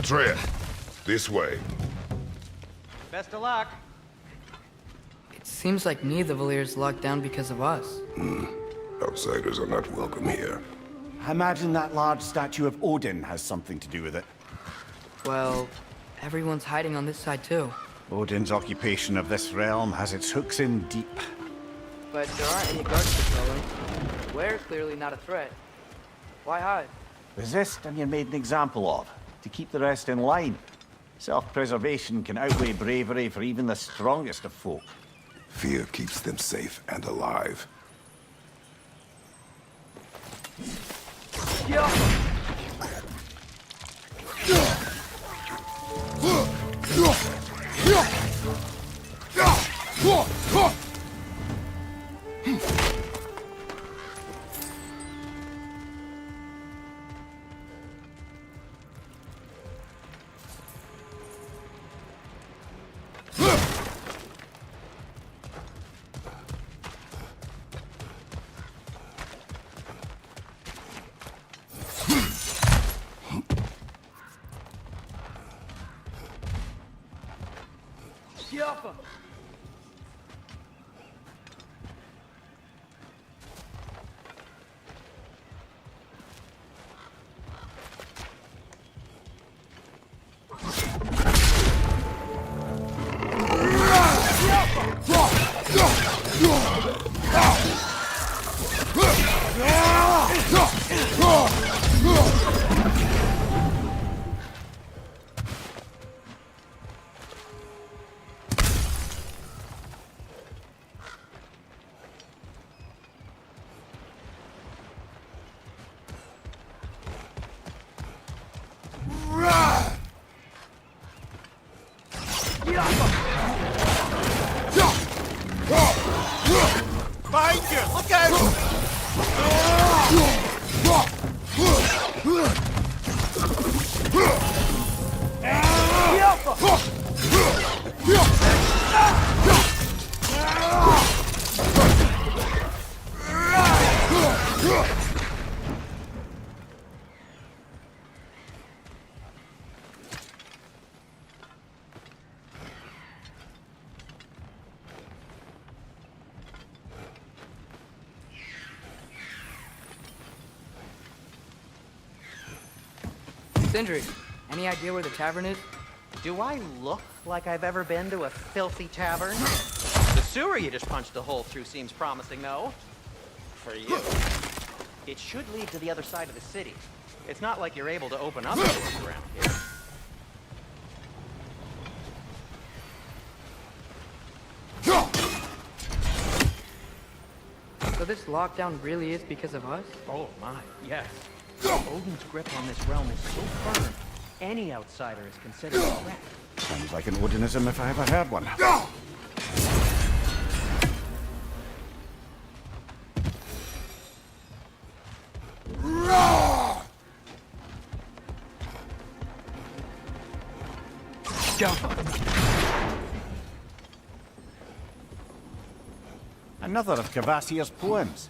tread. This way. Best of luck. It seems like Nidavellir locked down because of us. Outsiders are not welcome here. I imagine that large statue of Odin has something to do with it. Well, everyone's hiding on this side too. Odin's occupation of this realm has its hooks in deep. But there aren't any guards patrolling. We're clearly not a threat. Why hide? Resist and you're made an example of, to keep the rest in line. Self-preservation can outweigh bravery for even the strongest of folk. Fear keeps them safe and alive. Behind you! Look out! Sindri, any idea where the tavern is? Do I look like I've ever been to a filthy tavern? The sewer you just punched a hole through seems promising, though. For you. It should lead to the other side of the city. It's not like you're able to open up doors around here. So this lockdown really is because of us? Oh my, yes. Odin's grip on this realm is so firm, any outsider is considered a threat. Sounds like an Odinism if I ever heard one. Another of Kvasir's poems.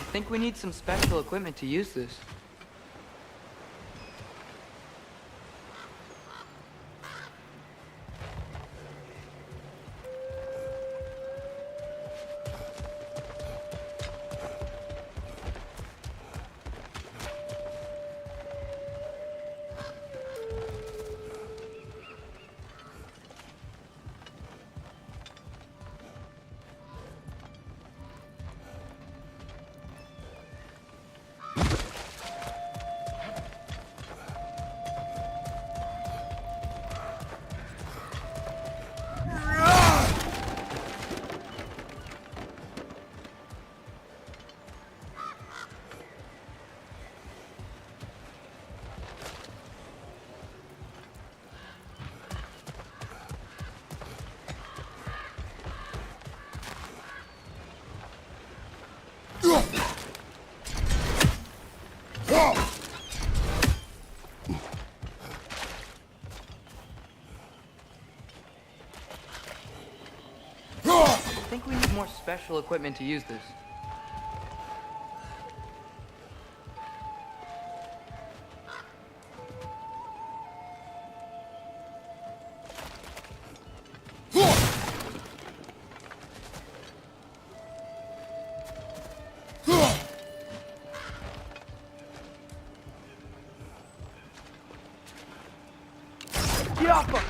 I think we need some special equipment to use this. more special equipment to use this. Yappa!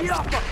Yappa!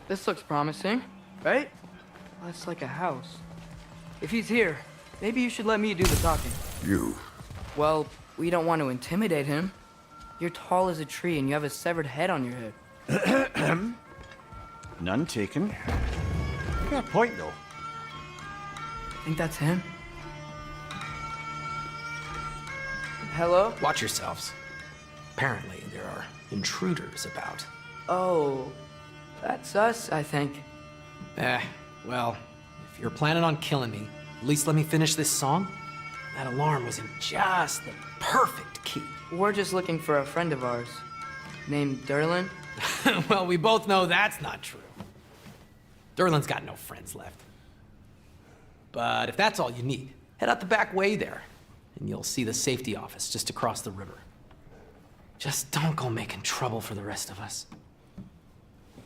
This looks promising, right? That's like a house. If he's here, maybe you should let me do the talking. You. Well, we don't want to intimidate him. You're tall as a tree and you have a severed head on your head. None taken. Got a point, though. Think that's him? Hello? Watch yourselves. Apparently, there are intruders about. Oh, that's us, I think. Well, if you're planning on killing me, at least let me finish this song. That alarm was in just the perfect key. We're just looking for a friend of ours, named Derlin. Well, we both know that's not true. Derlin's got no friends left. But if that's all you need, head out the back way there, and you'll see the safety office just across the river. Just don't go making trouble for the rest of us.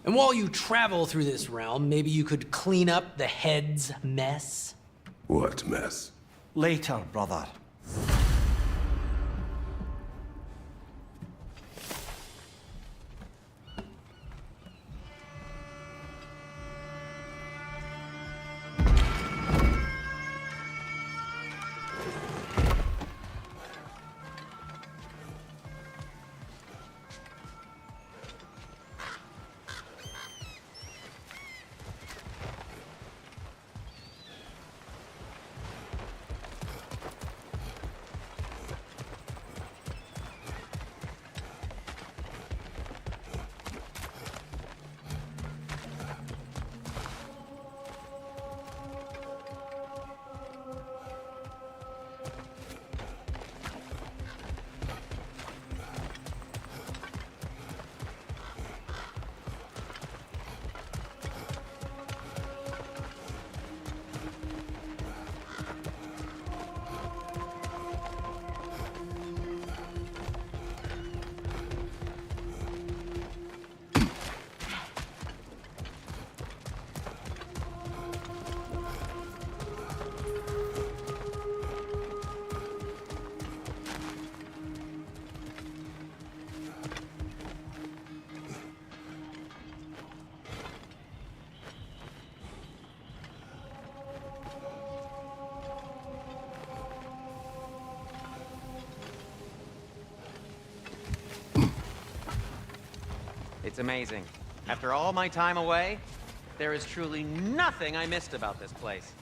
And while you travel through this realm, maybe you could clean up the head's mess? What mess? Later, brother. It's amazing. After all my time away, there is truly nothing I missed about this place.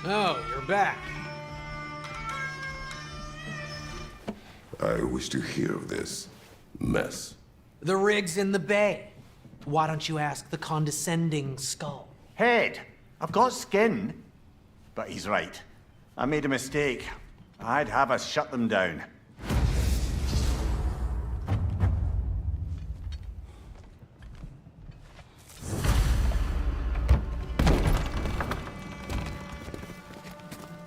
Oh, you're back. I wish to hear of this mess. The rig's in the bay. Why don't you ask the condescending skull? Head, I've got skin. But he's right. I made a mistake. I'd have us shut them down.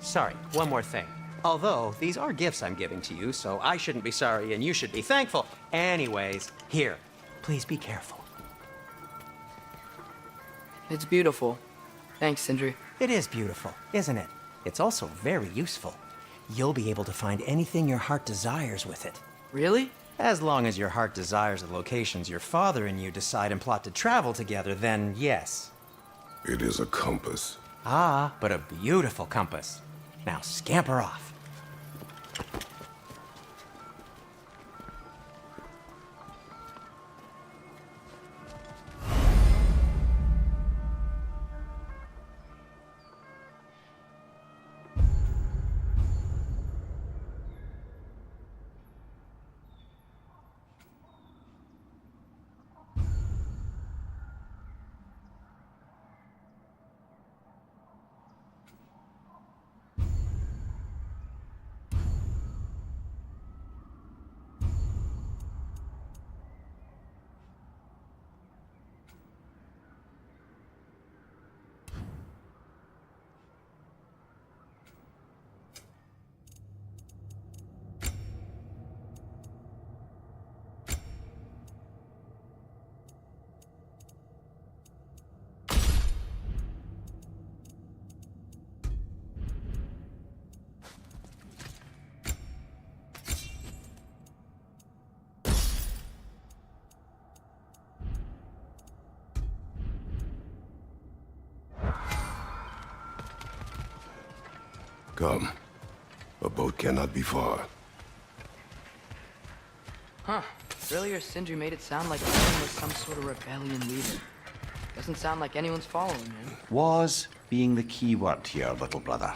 Sorry, one more thing. Although, these are gifts I'm giving to you, so I shouldn't be sorry and you should be thankful. Anyways, here, please be careful. It's beautiful. Thanks, Sindri. It is beautiful, isn't it? It's also very useful. You'll be able to find anything your heart desires with it. Really? As long as your heart desires the locations your father and you decide and plot to travel together, then yes. It is a compass. Ah, but a beautiful compass. Now scamper off. Come. A boat cannot be far. Huh. Earlier, Sindri made it sound like Odin was some sort of rebellion leader. Doesn't sound like anyone's following him. Was being the key word here, little brother.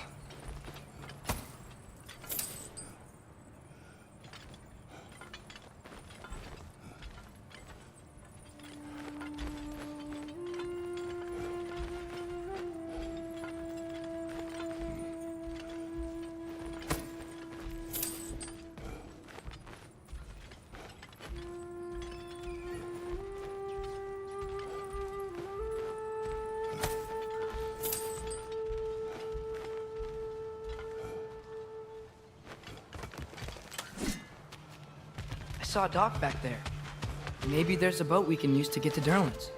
I saw a dock back there. Maybe there's a boat we can use to get to Durlin's.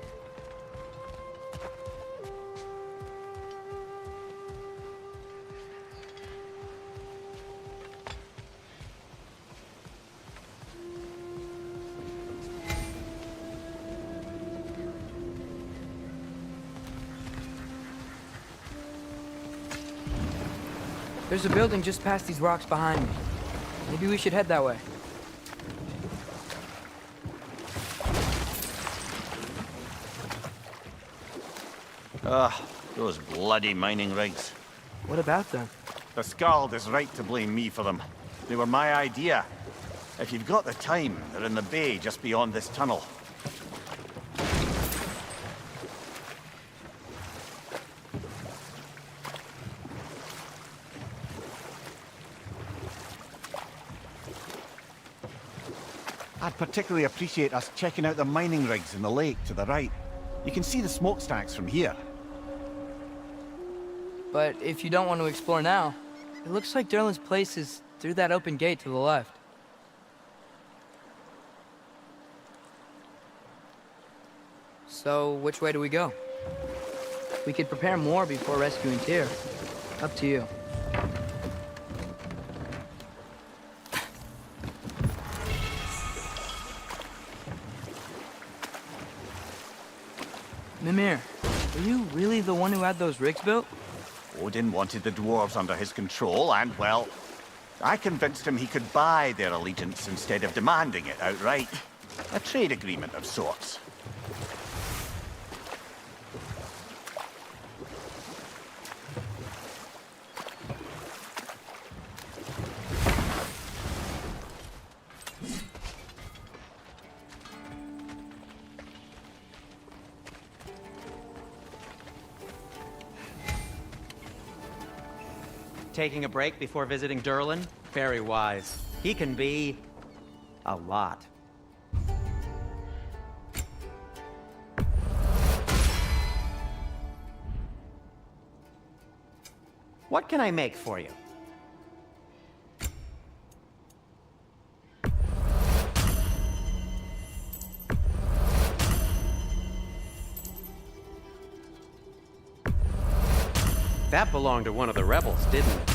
There's a building just past these rocks behind me. Maybe we should head that way. Those bloody mining rigs. What about them? The Skald is right to blame me for them. They were my idea. If you've got the time, they're in the bay just beyond this tunnel. I'd particularly appreciate us checking out the mining rigs in the lake to the right. You can see the smokestacks from here. But if you don't want to explore now, it looks like Durlin's place is through that open gate to the left. So, which way do we go? We could prepare more before rescuing Tyr. Up to you. Mimir, were you really the one who had those rigs built? Odin wanted the dwarves under his control, and, well, I convinced him he could buy their allegiance instead of demanding it outright. A trade agreement of sorts. Taking a break before visiting Durlin? Very wise. He can be... a lot. What can I make for you? That belonged to one of the rebels, didn't it?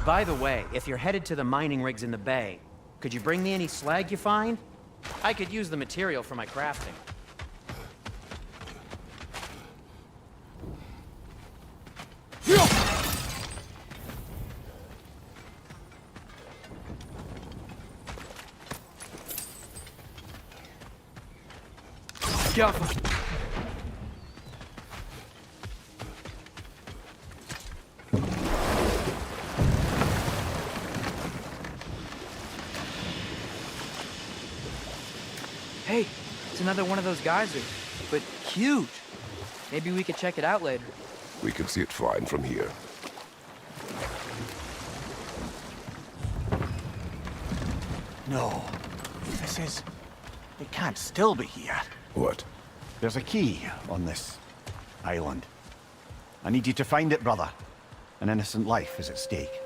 By the way, if you're headed to the mining rigs in the bay, could you bring me any slag you find? I could use the material for my crafting. Careful. Hey, it's another one of those geysers, but huge. Maybe we could check it out later. We can see it fine from here. No. This is... It can't still be here. What? There's a key on this island. I need you to find it, brother. An innocent life is at stake.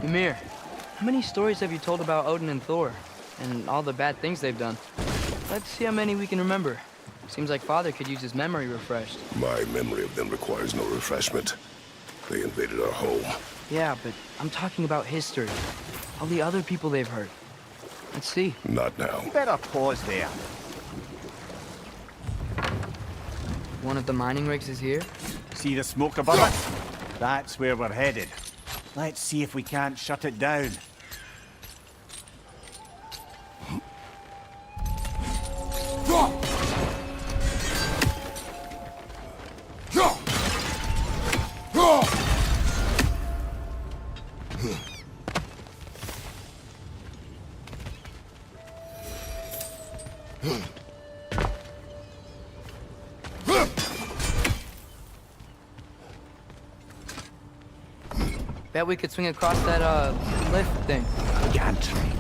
Ymir, how many stories have you told about Odin and Thor? And all the bad things they've done? Let's see how many we can remember. Seems like Father could use his memory refreshed. My memory of them requires no refreshment. They invaded our home. Yeah, but I'm talking about history. All the other people they've hurt. Let's see. Not now. Better pause there. One of the mining rigs is here. See the smoke above it? That's where we're headed. Let's see if we can't shut it down. Bet we could swing across that, lift thing. Gantry.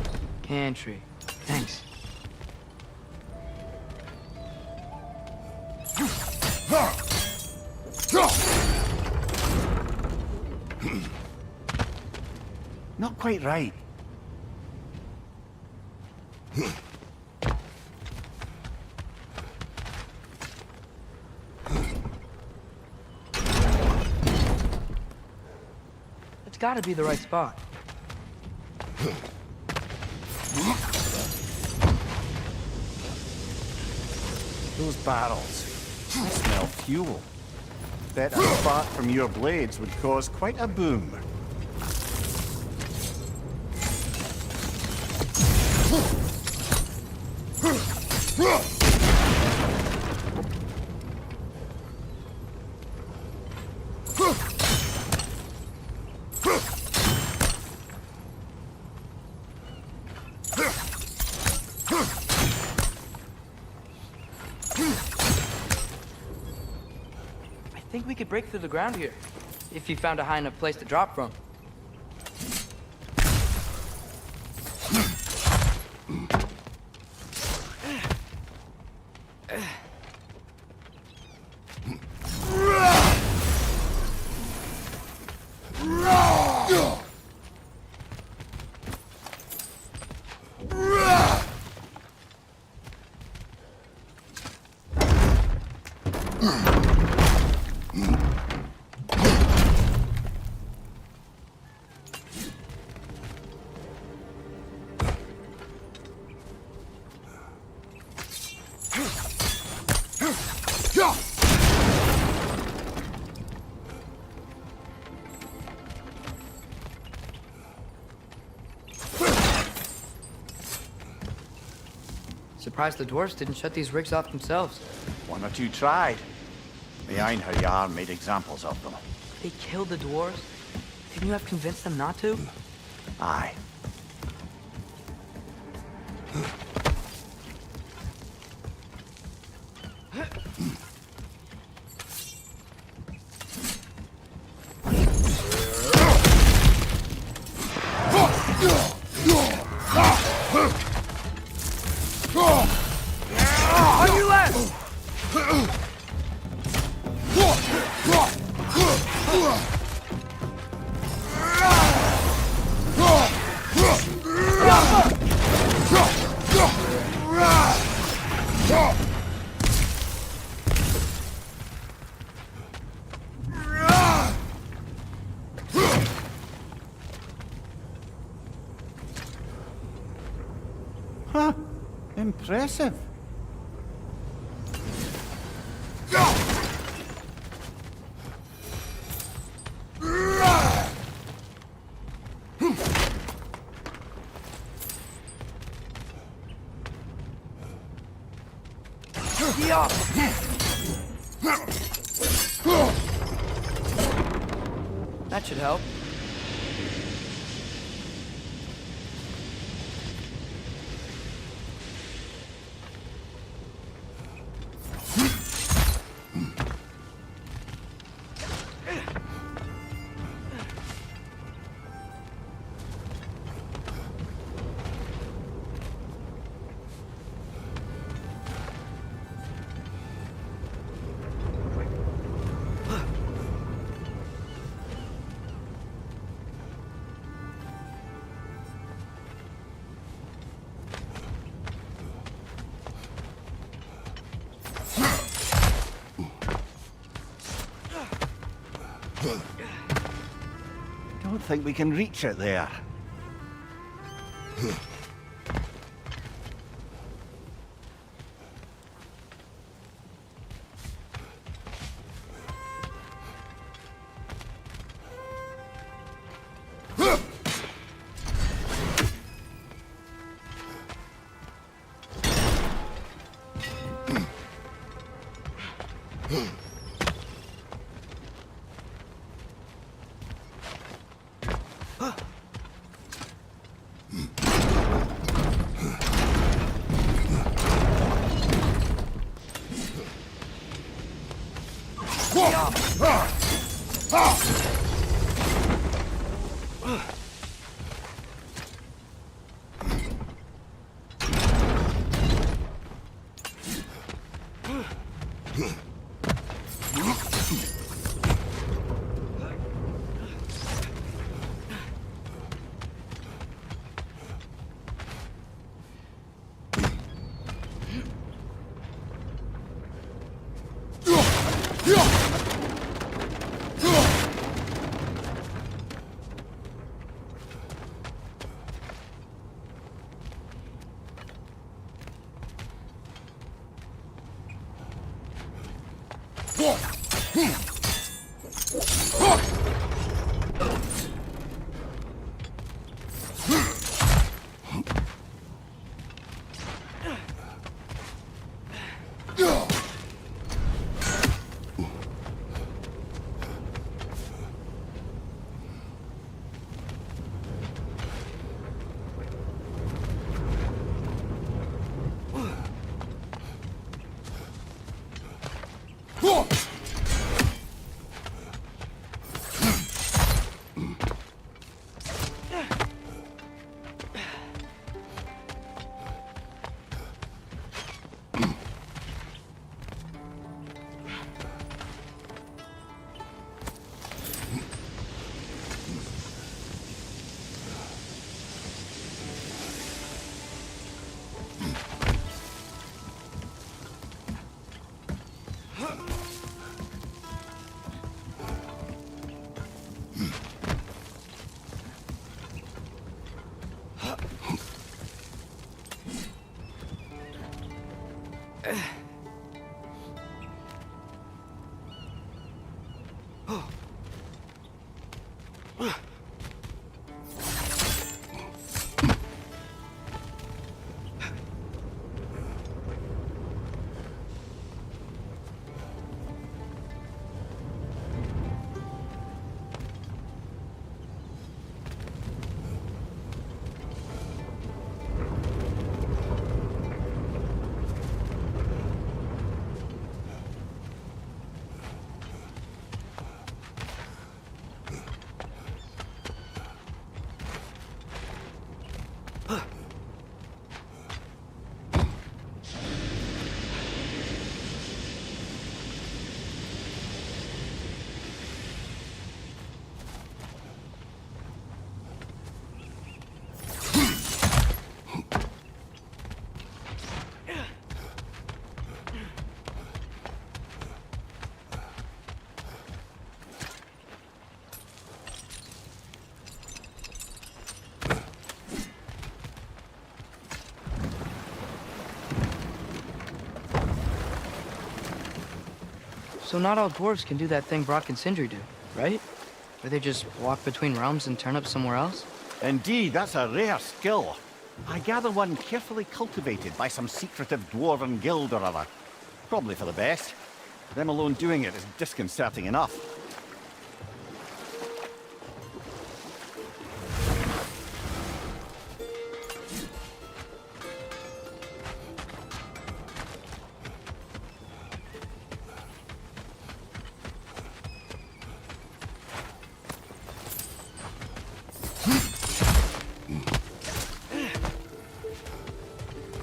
Gantry. Thanks. Not quite right. It's gotta be the right spot. Those barrels. I smell fuel. Bet a spark from your blades would cause quite a boom. I think we could break through the ground here. if you found a high enough place to drop from. Surprised the dwarves didn't shut these rigs off themselves. One or two tried. The Einherjar made examples of them. They killed the dwarves? Couldn't you have convinced them not to? Aye. On your left! Huh. Impressive. That should help. Don't think we can reach it there. So not all dwarves can do that thing Brock and Sindri do, right? Where they just walk between realms and turn up somewhere else? Indeed, that's a rare skill. I gather one carefully cultivated by some secretive dwarven guild or other. Probably for the best. Them alone doing it is disconcerting enough.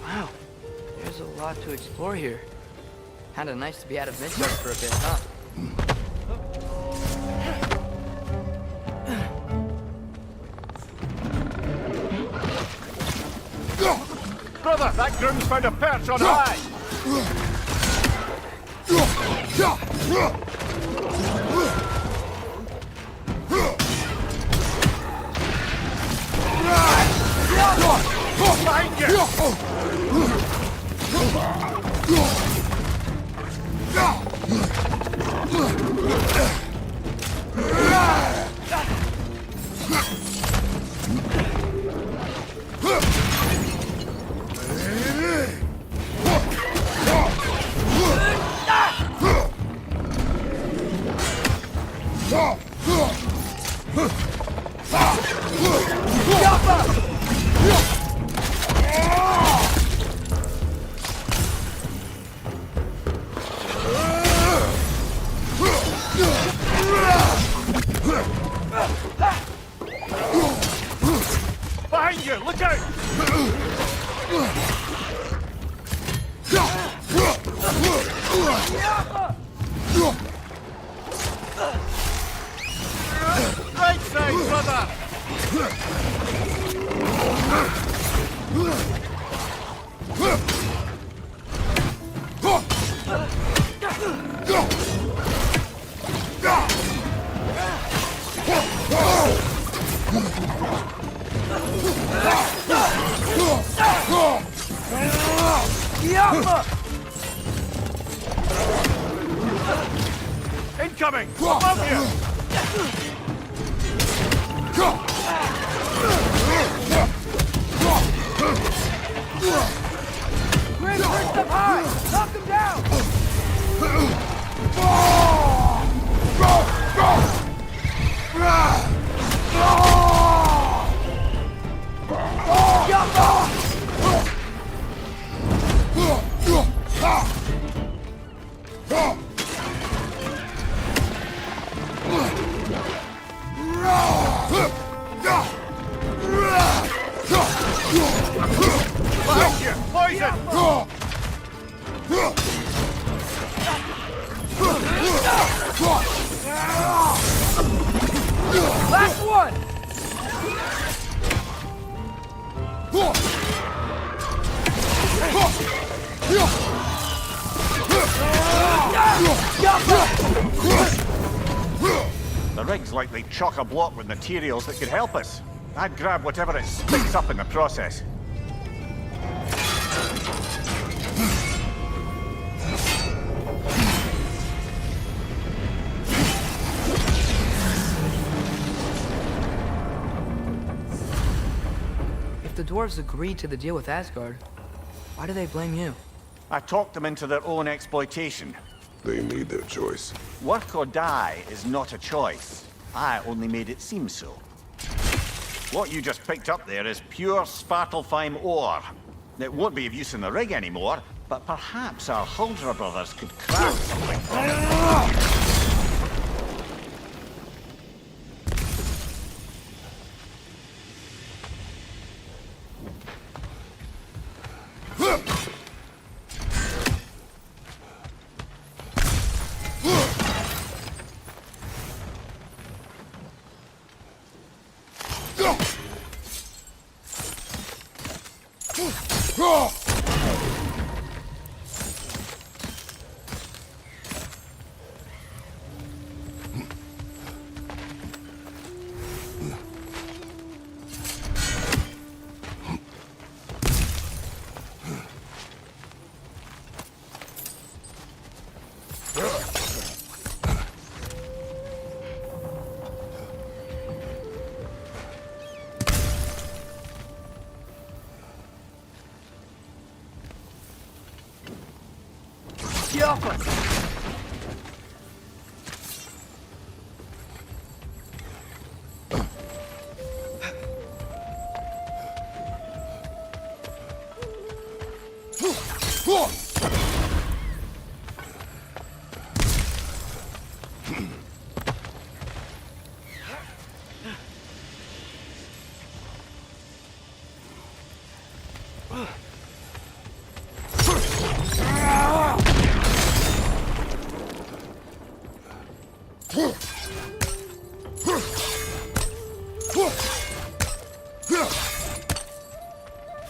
Wow, there's a lot to explore here. Kinda nice to be out of Midgard for a bit, huh? Brother, that groom's found a perch on high! Behind you! Behind you! Look out! Right side, brother! Incoming! Above you! Grim, first up high! Knock him down! Behind you! Poison! Last one! The rig's likely chock-a-block with materials that could help us. I'd grab whatever it spits up in the process. dwarves agreed to the deal with Asgard, why do they blame you? I talked them into their own exploitation. They made their choice. Work or die is not a choice. I only made it seem so. What you just picked up there is pure Svartalfheim ore. It won't be of use in the rig anymore, but perhaps our Huldra brothers could craft something from it.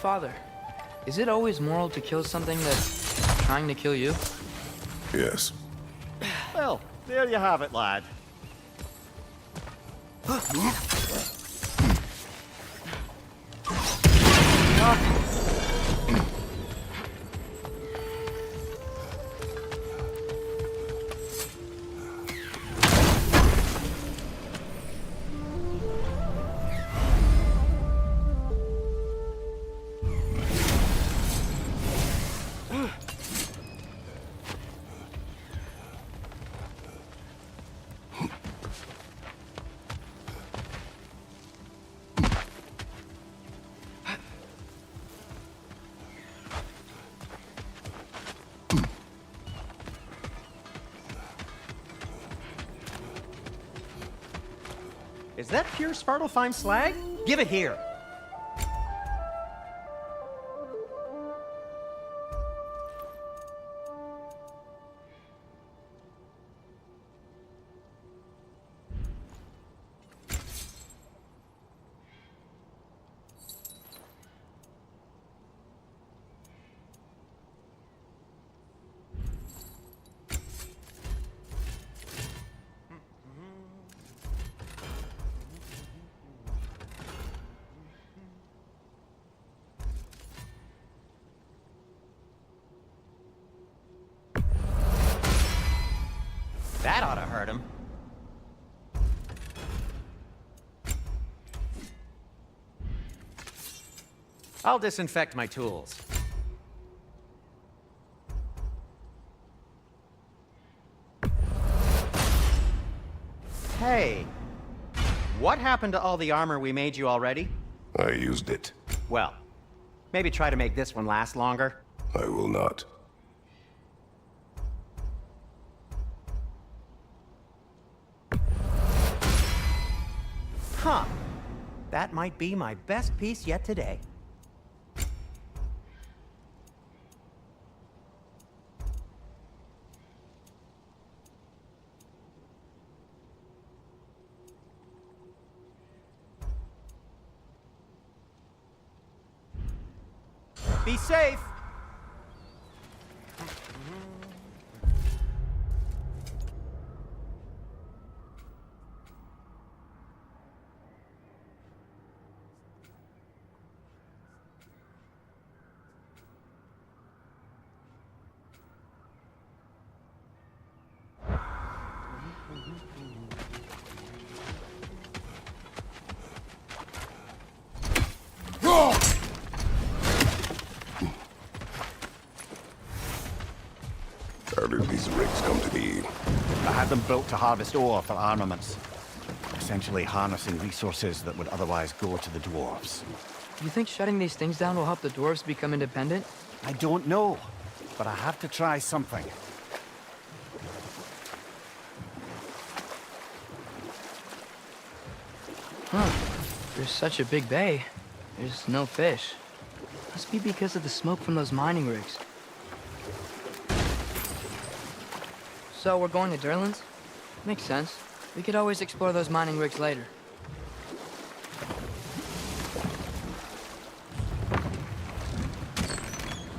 Father, is it always moral to kill something that's trying to kill you? Yes. Well, there you have it, lad. Is that pure Svartalfheim slag? Give it here. That ought to hurt him. I'll disinfect my tools. Hey, what happened to all the armor we made you already? I used it. Well, maybe try to make this one last longer. I will not. Huh. That might be my best piece yet today. Be safe! How did these rigs come to be? I had them built to harvest ore for armaments. Essentially harnessing resources that would otherwise go to the dwarves. You think shutting these things down will help the dwarves become independent? I don't know, but I have to try something. Huh. There's such a big bay. There's no fish. Must be because of the smoke from those mining rigs. So we're going to Durlan's? Makes sense. We could always explore those mining rigs later.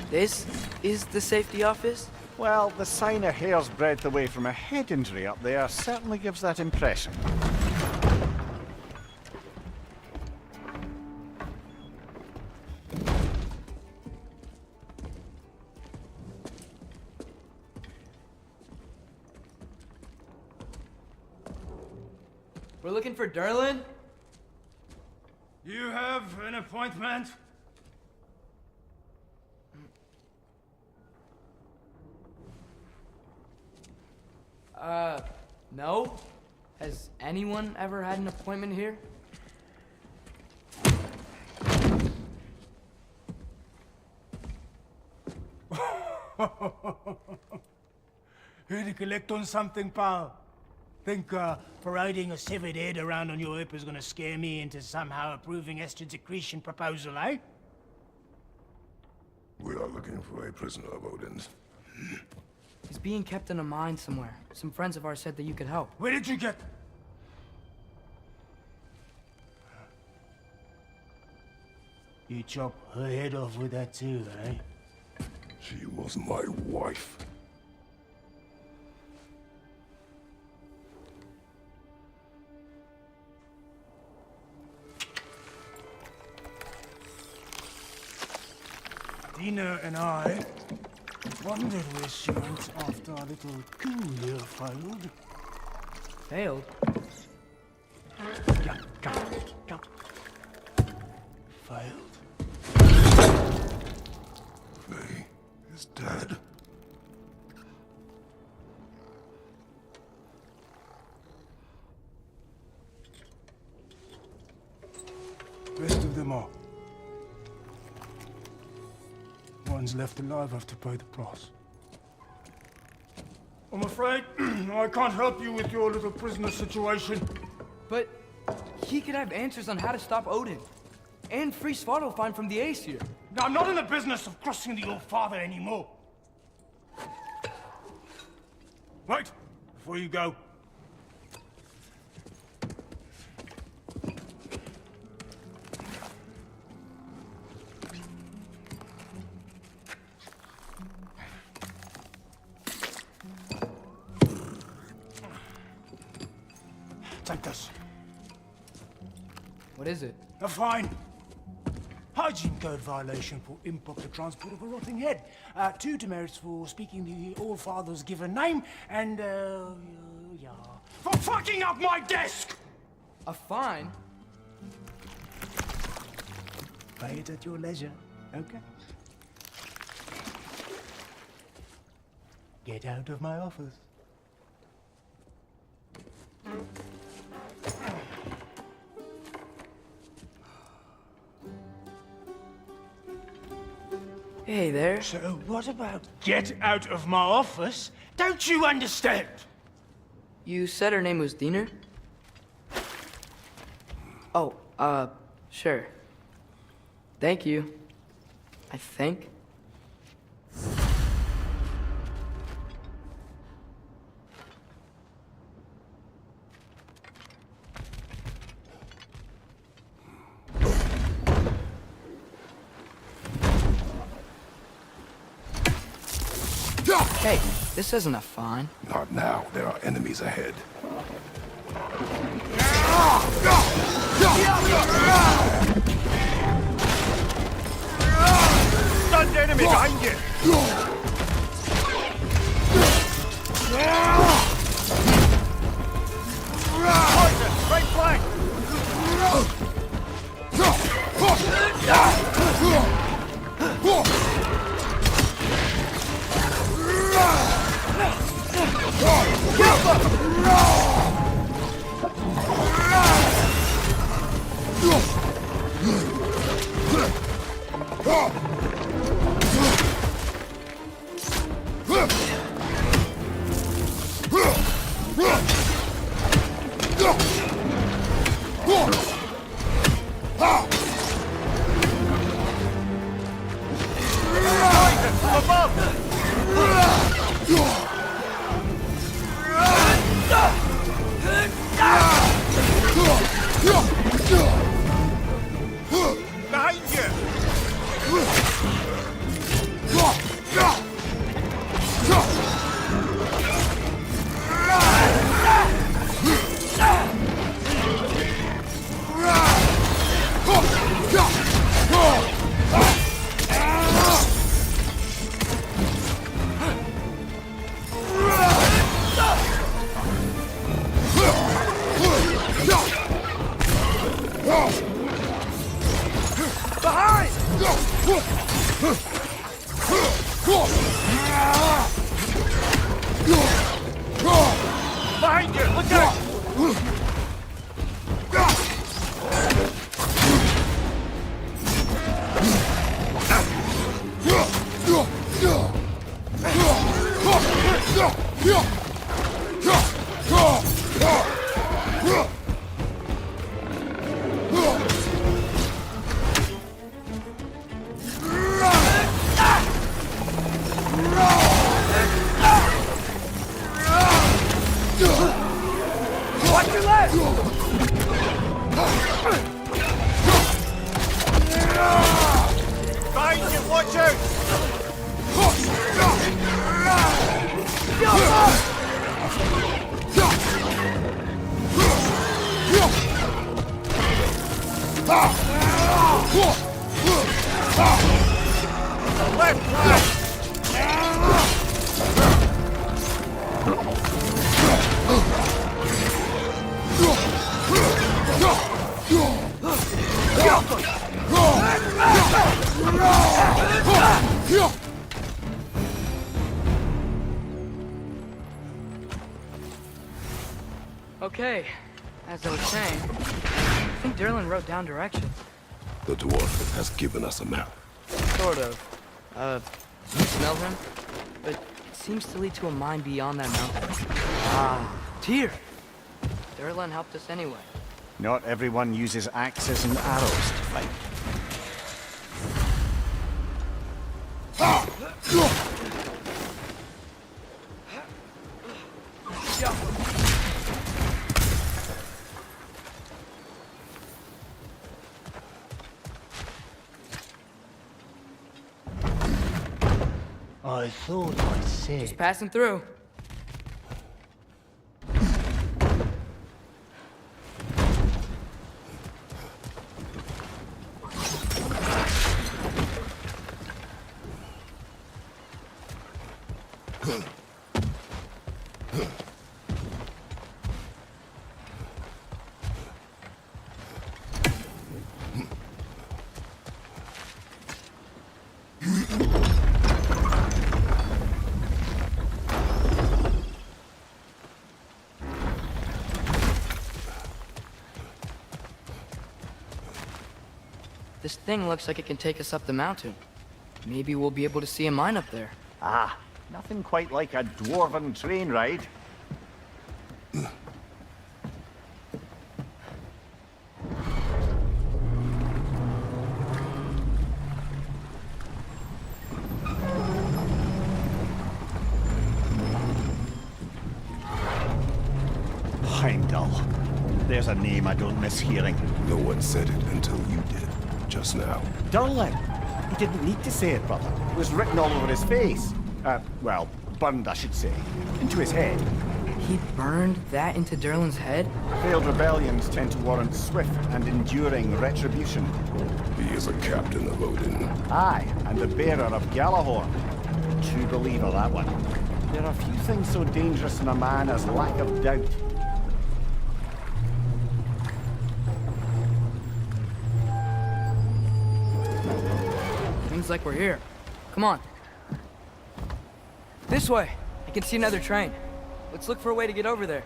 This is the safety office? Well, the sign a hair's breadth away from a head injury up there certainly gives that impression. We're looking for Durlan? You have an appointment? No. Has anyone ever had an appointment here? Here to collect on something, pal? Think parading a severed head around on your hip is gonna scare me into somehow approving Estrid's accretion proposal, eh? We are looking for a prisoner of Odin's. He's being kept in a mine somewhere. Some friends of ours said that you could help. Where did you get... You chop her head off with that too, eh? She was my wife. Dina and I wondered where she went after our little coup here failed. Failed? Come. Failed. Faye is dead. Rest of them are. Ones left alive have to pay the price. I'm afraid I can't help you with your little prisoner situation. But he could have answers on how to stop Odin. And free Svartalfheim from the Aesir. Now, I'm not in the business of crossing the old father anymore. Wait, before you go. Take this. What is it? A fine. Hygiene code violation for improper transport of a rotting head. 2 demerits for speaking the All Father's given name, and, yeah. For fucking up my desk! A fine? Pay it at your leisure, okay? Get out of my office. Hey there. So what about get out of my office? Don't you understand? You said her name was Diener? Oh, sure. Thank you. I think. Hey, this isn't a fine. Not now. There are enemies ahead. Stunned enemy behind you! Poison! Right flank! Watch your left! Behind you, watch out! Okay, as I was saying, I think Derlin wrote down directions. The dwarf has given us a map. Sort of. You smell him? But it seems to lead to a mine beyond that mountain. Ah, Tyr! Derlin helped us anyway. Not everyone uses axes and arrows to fight. I thought I said. Passing through. This thing looks like it can take us up the mountain. Maybe we'll be able to see a mine up there. Ah, nothing quite like a dwarven train ride. Heimdall. There's a name I don't miss hearing. No one said it until you did, just now. Durlin. He didn't need to say it, brother. It was written all over his face. Well, burned, I should say. Into his head. He burned that into Derlin's head? Failed rebellions tend to warrant swift and enduring retribution. He is a captain of Odin. Aye, and the bearer of Galahorn. True believer, that one. There are few things so dangerous in a man as lack of doubt. Seems like we're here. Come on. This way. I can see another train. Let's look for a way to get over there.